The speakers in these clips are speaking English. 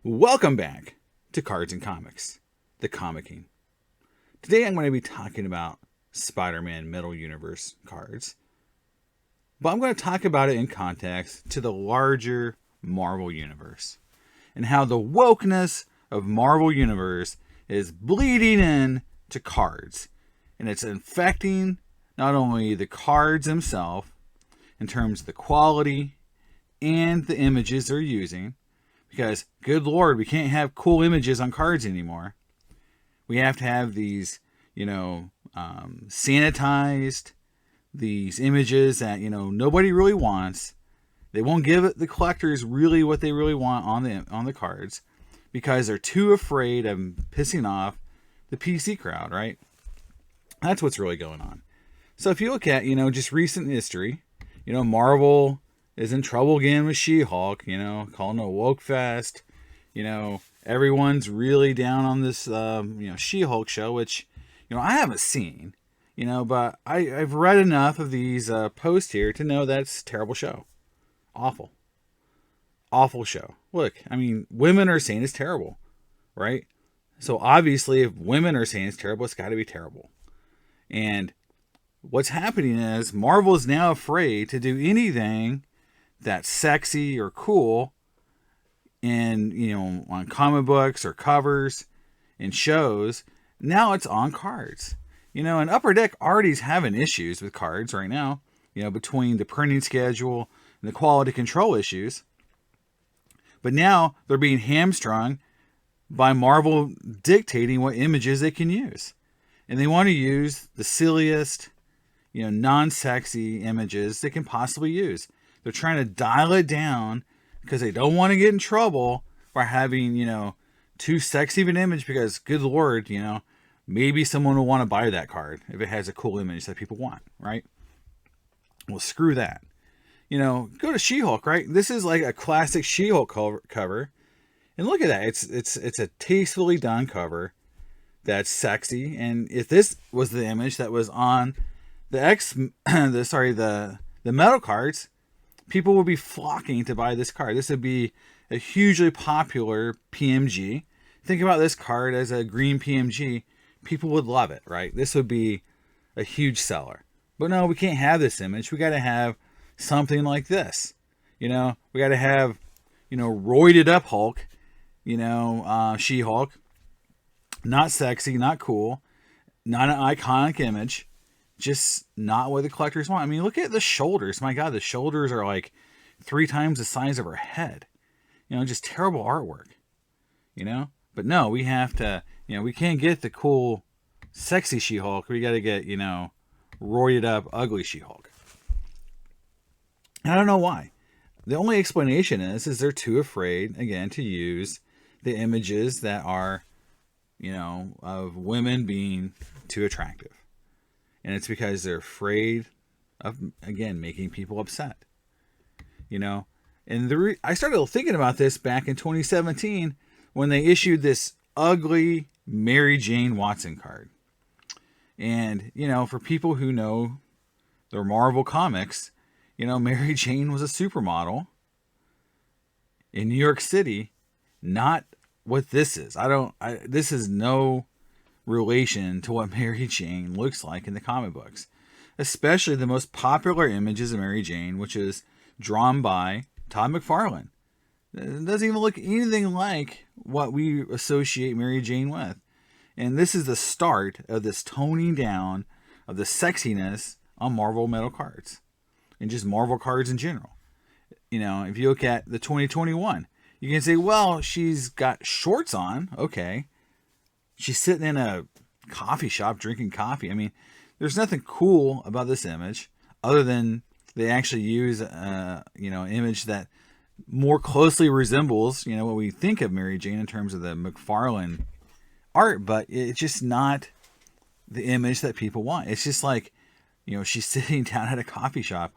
Welcome back to Cards and Comics, the Comicking. Today I'm going to be talking about Spider-Man Middle Universe cards, but I'm going to talk about it in context to the larger Marvel Universe and how the wokeness of Marvel Universe is bleeding in to cards, and it's infecting not only the cards themselves in terms of the quality and the images they're using, because, good Lord, we can't have cool images on cards anymore. We have to have these, sanitized, these images that, nobody really wants. They won't give the collectors really what they really want on the cards because they're too afraid of pissing off the PC crowd, right? That's what's really going on. So if you look at, just recent history, Marvel is in trouble again with She-Hulk, calling it a woke fest. Everyone's really down on this, She-Hulk show, which, I haven't seen, but I've read enough of these posts here to know that's a terrible show. Awful. Awful show. Look, women are saying it's terrible, right? So obviously if women are saying it's terrible, it's got to be terrible. And what's happening is Marvel is now afraid to do anything that's sexy or cool in, on comic books or covers and shows. Now it's on cards. And Upper Deck already is having issues with cards right now, between the printing schedule and the quality control issues. But now they're being hamstrung by Marvel dictating what images they can use. And they want to use the silliest, non-sexy images they can possibly use. They're trying to dial it down because they don't want to get in trouble by having, too sexy of an image because, good Lord, maybe someone will want to buy that card if it has a cool image that people want, right? Well, screw that. Go to She-Hulk, right? This is like a classic She-Hulk cover. And look at that. It's a tastefully done cover that's sexy. And if this was the image that was on the metal cards, people would be flocking to buy this card. This would be a hugely popular PMG. Think about this card as a green PMG. People would love it, right? This would be a huge seller. But no, we can't have this image. We got to have something like this. We got to have, roided up Hulk, She-Hulk. Not sexy, not cool, not an iconic image. Just not what the collectors want. Look at the shoulders. My God, the shoulders are like 3 times the size of her head. Just terrible artwork. But no, we have to, we can't get the cool, sexy She-Hulk. We got to get, roided up, ugly She-Hulk. And I don't know why. The only explanation is they're too afraid, again, to use the images that are, of women being too attractive. And it's because they're afraid of, again, making people upset. And I started thinking about this back in 2017 when they issued this ugly Mary Jane Watson card. And, for people who know their Marvel comics, Mary Jane was a supermodel in New York City, not what this is. This is no relation to what Mary Jane looks like in the comic books, especially the most popular images of Mary Jane, which is drawn by Todd McFarlane. It doesn't even look anything like what we associate Mary Jane with. And this is the start of this toning down of the sexiness on Marvel metal cards and just Marvel cards in general. If you look at the 2021, you can say, well, she's got shorts on. Okay. She's sitting in a coffee shop drinking coffee. There's nothing cool about this image other than they actually use, an image that more closely resembles, what we think of Mary Jane in terms of the McFarlane art, but it's just not the image that people want. It's just like, she's sitting down at a coffee shop,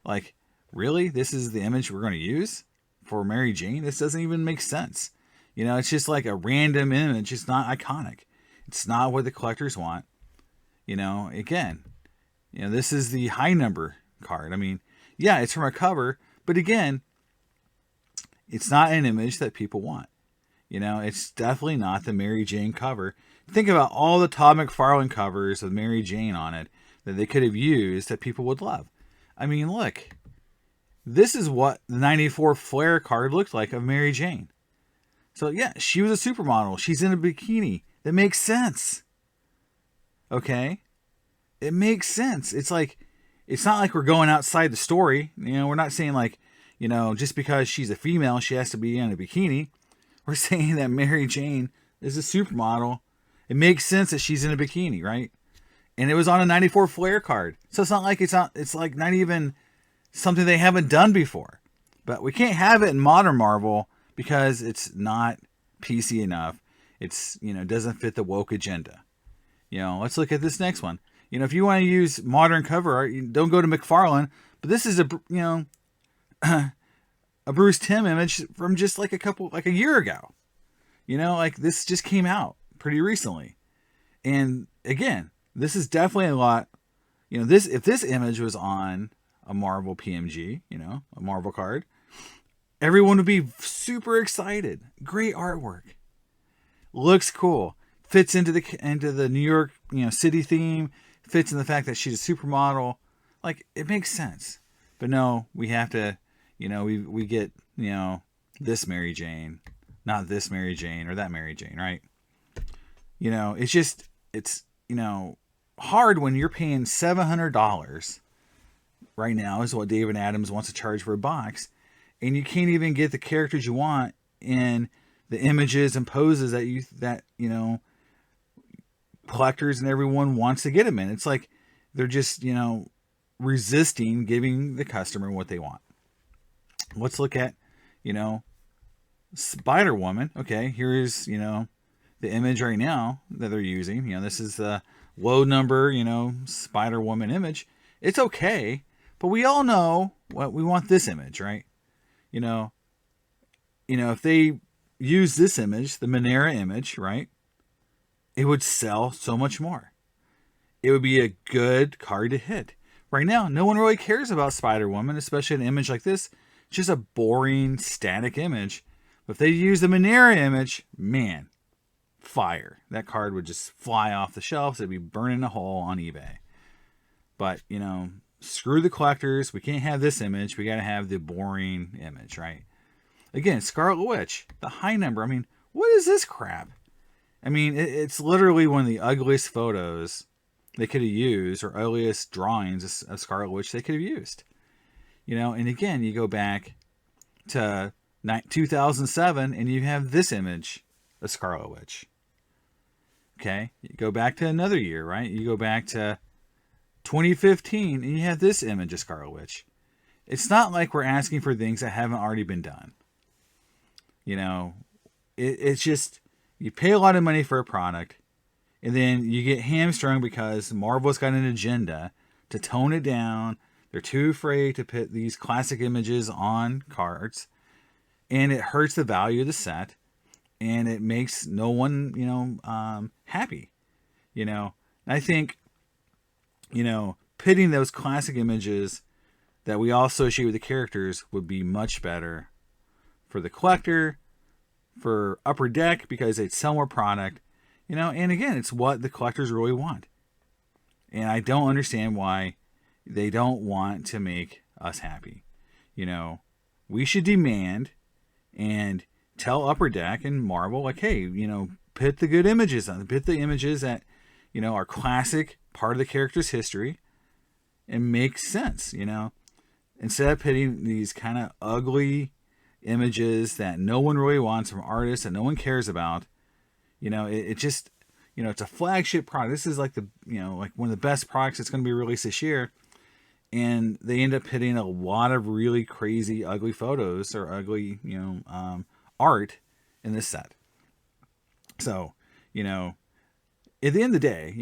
like, really? This is the image we're going to use for Mary Jane? This doesn't even make sense. It's just like a random image. It's not iconic. It's not what the collectors want. Again, this is the high number card. Yeah, it's from a cover, but again, It's not an image that people want. It's definitely not the Mary Jane cover. Think about all the Todd McFarlane covers with Mary Jane on it that they could have used that people would love. I mean, look, this is what the 94 Flair card looked like of Mary Jane. So yeah, she was a supermodel. She's in a bikini. That makes sense. Okay? It makes sense. It's not like we're going outside the story. We're not saying like, just because she's a female, she has to be in a bikini. We're saying that Mary Jane is a supermodel. It makes sense that she's in a bikini, right? And it was on a 94 Flair card. So it's not like it's like not even something they haven't done before. But we can't have it in modern Marvel because it's not PC enough. It's, doesn't fit the woke agenda. Let's look at this next one. If you want to use modern cover art, don't go to McFarlane. But this is a Bruce Timm image from just like a year ago. This just came out pretty recently. And again, this is definitely a lot. If this image was on a Marvel PMG, a Marvel card, everyone would be super excited. Great artwork. Looks cool. Fits into the New York, city theme. Fits in the fact that she's a supermodel. Like, it makes sense. But no, we have to, we get, this Mary Jane, not this Mary Jane or that Mary Jane, right? It's hard when you're paying $700 right now is what David Adams wants to charge for a box. And you can't even get the characters you want in the images and poses that collectors and everyone wants to get them in. It's like they're just, resisting giving the customer what they want. Let's look at, Spider-Woman. Okay, here's, the image right now that they're using. This is the low number, Spider-Woman image. It's okay, but we all know what we want this image, right? If they use this image, the Monera image, right? It would sell so much more. It would be a good card to hit. Right now, no one really cares about Spider-Woman, especially an image like this. It's just a boring, static image. But if they use the Monera image, man, fire. That card would just fly off the shelves. It'd be burning a hole on eBay. But, screw the collectors. We can't have this image. We got to have the boring image, right? Again, Scarlet Witch, the high number. I mean, what is this crap? I mean, it's literally one of the ugliest photos they could have used, or ugliest drawings of Scarlet Witch they could have used. And again, you go back to 2007 and you have this image of Scarlet Witch. Okay, you go back to another year, right? You go back to 2015 and you have this image of Scarlet Witch. It's not like we're asking for things that haven't already been done. It's just, you pay a lot of money for a product and then you get hamstrung because Marvel's got an agenda to tone it down. They're too afraid to put these classic images on cards, and it hurts the value of the set, and it makes no one, happy. I think, pitting those classic images that we all associate with the characters would be much better for the collector, for Upper Deck, because they'd sell more product, and again, it's what the collectors really want. And I don't understand why they don't want to make us happy. We should demand and tell Upper Deck and Marvel, like, hey, put the good images on, put the images that, are classic, part of the character's history, and make sense, instead of putting these kind of ugly images that no one really wants from artists that no one cares about. It just, it's a flagship product. This is like like one of the best products that's going to be released this year. And they end up hitting a lot of really crazy, ugly photos or ugly, art in this set. So, at the end of the day,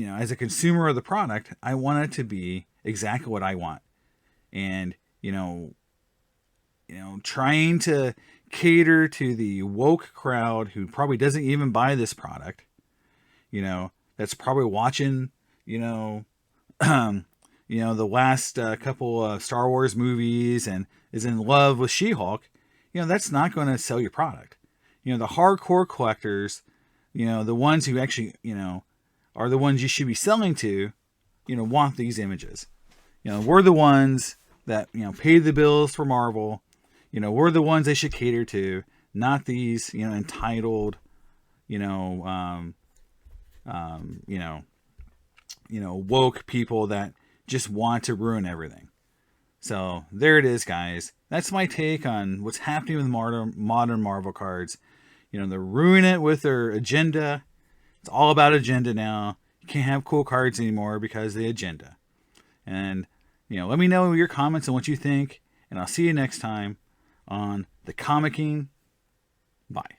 as a consumer of the product, I want it to be exactly what I want. And, trying to cater to the woke crowd who probably doesn't even buy this product, that's probably watching, the last couple of Star Wars movies and is in love with She-Hulk, that's not going to sell your product. The hardcore collectors, the ones who actually, are the ones you should be selling to, want these images. We're the ones that, pay the bills for Marvel. We're the ones they should cater to, not these, entitled, woke people that just want to ruin everything. So there it is, guys. That's my take on what's happening with modern Marvel cards. They're ruining it with their agenda. It's all about agenda now. You can't have cool cards anymore because of the agenda. And, let me know your comments on what you think. And I'll see you next time on The Comicking. Bye.